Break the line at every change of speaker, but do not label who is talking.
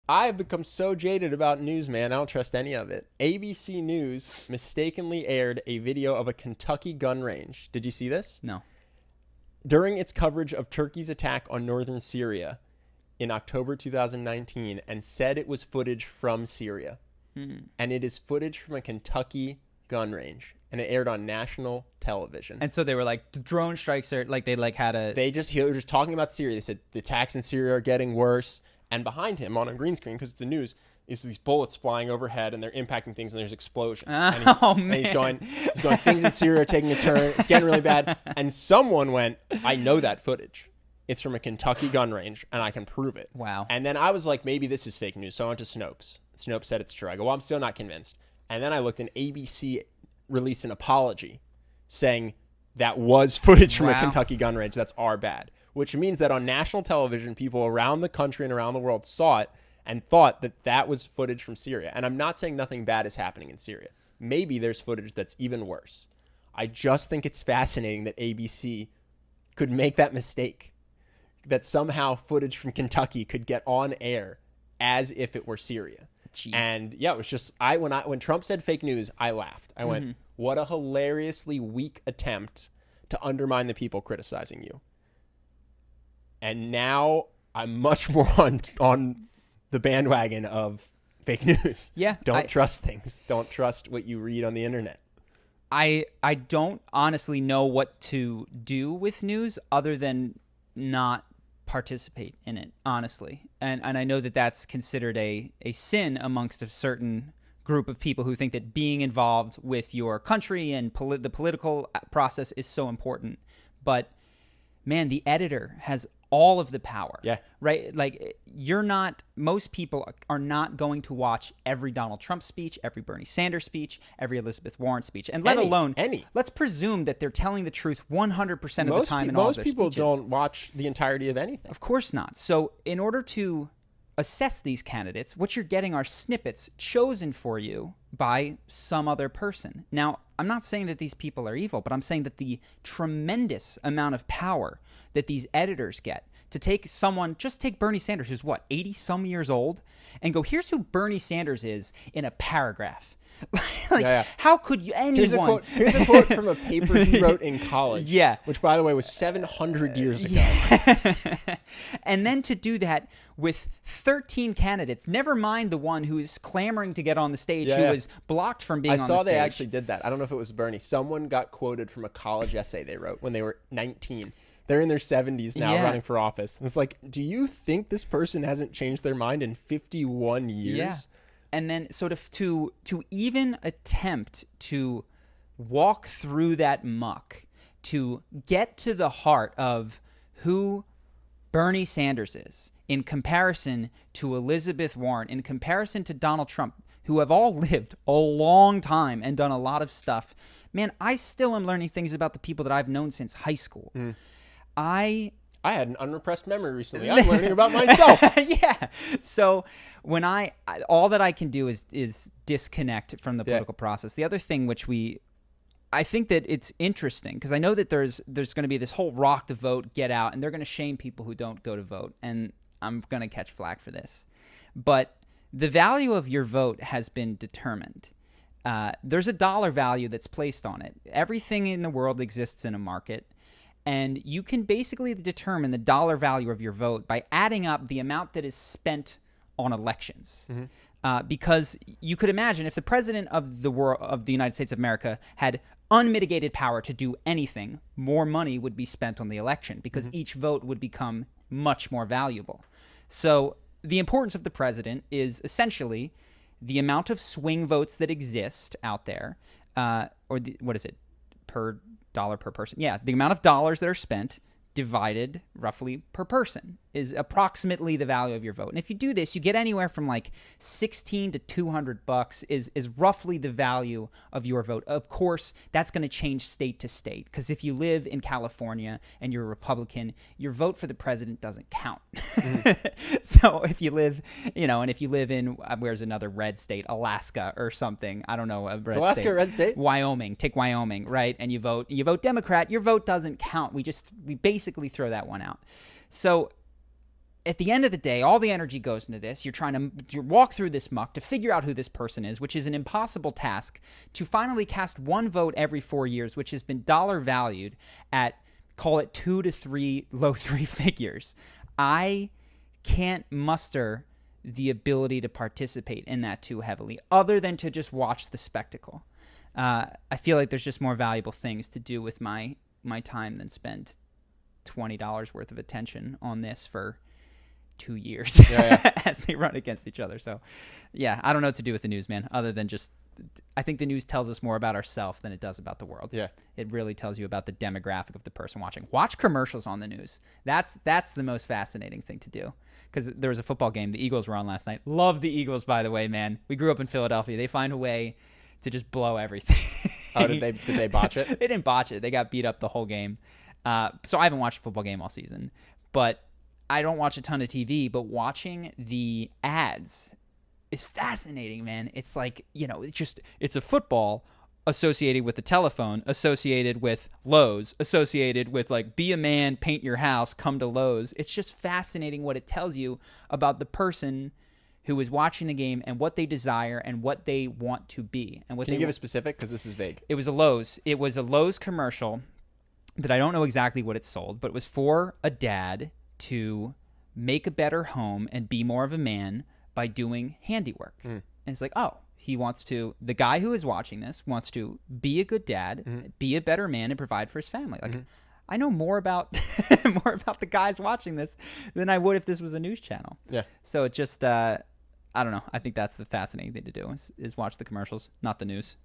I've become so jaded about news, man. I don't trust any of it. ABC News mistakenly aired a video of a Kentucky gun range. Did you see this?
No.
During its coverage of Turkey's attack on northern Syria in October 2019, and said it was footage from Syria. And it is footage from a Kentucky gun range. And it aired on national television.
And so they were like, drone strikes are like, they
were just talking about Syria. They said the attacks in Syria are getting worse. And behind him on a green screen, because the news, is these bullets flying overhead and they're impacting things and there's explosions. And he's going, things in Syria are taking a turn. It's getting really bad. And someone went, I know that footage. It's from a Kentucky gun range and I can prove it.
Wow.
And then I was like, maybe this is fake news. So I went to Snopes. Snopes said it's true. I go, well, I'm still not convinced. And then I looked and ABC released an apology saying that was footage from a Kentucky gun range. That's our bad. Which means that on national television, people around the country and around the world saw it and thought that that was footage from Syria. And I'm not saying nothing bad is happening in Syria. Maybe there's footage that's even worse. I just think it's fascinating that ABC could make that mistake, that somehow footage from Kentucky could get on air as if it were Syria.
Jeez.
And yeah, it was just, when Trump said fake news, I laughed. I went, what a hilariously weak attempt to undermine the people criticizing you. And now I'm much more on the bandwagon of fake news.
Yeah.
Don't trust things. Don't trust what you read on the internet.
I don't honestly know what to do with news other than not participate in it, honestly. And I know that that's considered a sin amongst a certain group of people who think that being involved with your country and the political process is so important. But man, the editor has all of the power.
Yeah.
Right? Like, most people are not going to watch every Donald Trump speech, every Bernie Sanders speech, every Elizabeth Warren speech, and let alone let's presume that they're telling the truth 100% of the time in all of their speeches.
Most people don't watch the entirety of anything.
Of course not. So in order to assess these candidates, what you're getting are snippets chosen for you by some other person. Now, I'm not saying that these people are evil, but I'm saying that the tremendous amount of power that these editors get to take Bernie Sanders, who's 80 some years old, and go, here's who Bernie Sanders is in a paragraph. How could anyone?
Here's a quote from a paper he wrote in college.
Yeah.
Which, by the way, was 700 years ago.
Yeah. And then to do that with 13 candidates, never mind the one who is clamoring to get on the stage, who was blocked from being on the stage.
I saw they actually did that. I don't know if it was Bernie. Someone got quoted from a college essay they wrote when they were 19. They're in their 70s now, running for office. And it's like, do you think this person hasn't changed their mind in 51 years?
Yeah. And then so to even attempt to walk through that muck, to get to the heart of who Bernie Sanders is in comparison to Elizabeth Warren, in comparison to Donald Trump, who have all lived a long time and done a lot of stuff, man, I still am learning things about the people that I've known since high school. I had
an unrepressed memory recently. I'm learning about myself.
Yeah. So when all that I can do is disconnect from the political process. The other thing I think that it's interesting because I know that there's going to be this whole rock the vote, get out, and they're going to shame people who don't go to vote. And I'm going to catch flack for this. But the value of your vote has been determined. There's a dollar value that's placed on it. Everything in the world exists in a market. And you can basically determine the dollar value of your vote by adding up the amount that is spent on elections. Because you could imagine if the president of the United States of America had unmitigated power to do anything, more money would be spent on the election because each vote would become much more valuable. So the importance of the president is essentially the amount of swing votes that exist out there, what is it, per dollar per person? Yeah, the amount of dollars that are spent divided roughly per person is approximately the value of your vote. And if you do this, you get anywhere from like $16 to $200 is roughly the value of your vote. Of course, that's going to change state to state because if you live in California and you're a Republican, your vote for the president doesn't count. So if you live, and if you live in where's another red state, Alaska or something, I don't know,
Is Alaska a red state?
Wyoming, take Wyoming, right? And you vote Democrat, your vote doesn't count. We basically throw that one out. So at the end of the day, all the energy goes into this. You're trying to walk through this muck to figure out who this person is, which is an impossible task. To finally cast one vote every 4 years, which has been dollar valued at, call it 2 to 3, low 3 figures. I can't muster the ability to participate in that too heavily, other than to just watch the spectacle. I feel like there's just more valuable things to do with my time than spend $20 worth of attention on this for 2 years as they run against each other. So, yeah, I don't know what to do with the news, man, other than just I think the news tells us more about ourselves than it does about the world.
Yeah.
It really tells you about the demographic of the person watching. Watch commercials on the news. That's the most fascinating thing to do. Because there was a football game. The Eagles were on last night. Love the Eagles, by the way, man. We grew up in Philadelphia. They find a way to just blow everything.
Oh, did they botch it?
They didn't botch it. They got beat up the whole game. So I haven't watched a football game all season. But I don't watch a ton of TV. But watching the ads is fascinating, man. It's like, it's a football associated with the telephone, associated with Lowe's, associated with like, be a man, paint your house, come to Lowe's. It's just fascinating what it tells you about the person who is watching the game and what they desire and what they want to be. And what
Can you give a specific? Because this is vague.
It was a Lowe's. It was a Lowe's commercial that I don't know exactly what it sold, but it was for a dad to make a better home and be more of a man by doing handiwork. And it's like, the guy who is watching this wants to be a good dad, be a better man, and provide for his family. Like, I know more about the guys watching this than I would if this was a news channel.
Yeah.
So it just, I don't know. I think that's the fascinating thing to do is watch the commercials, not the news.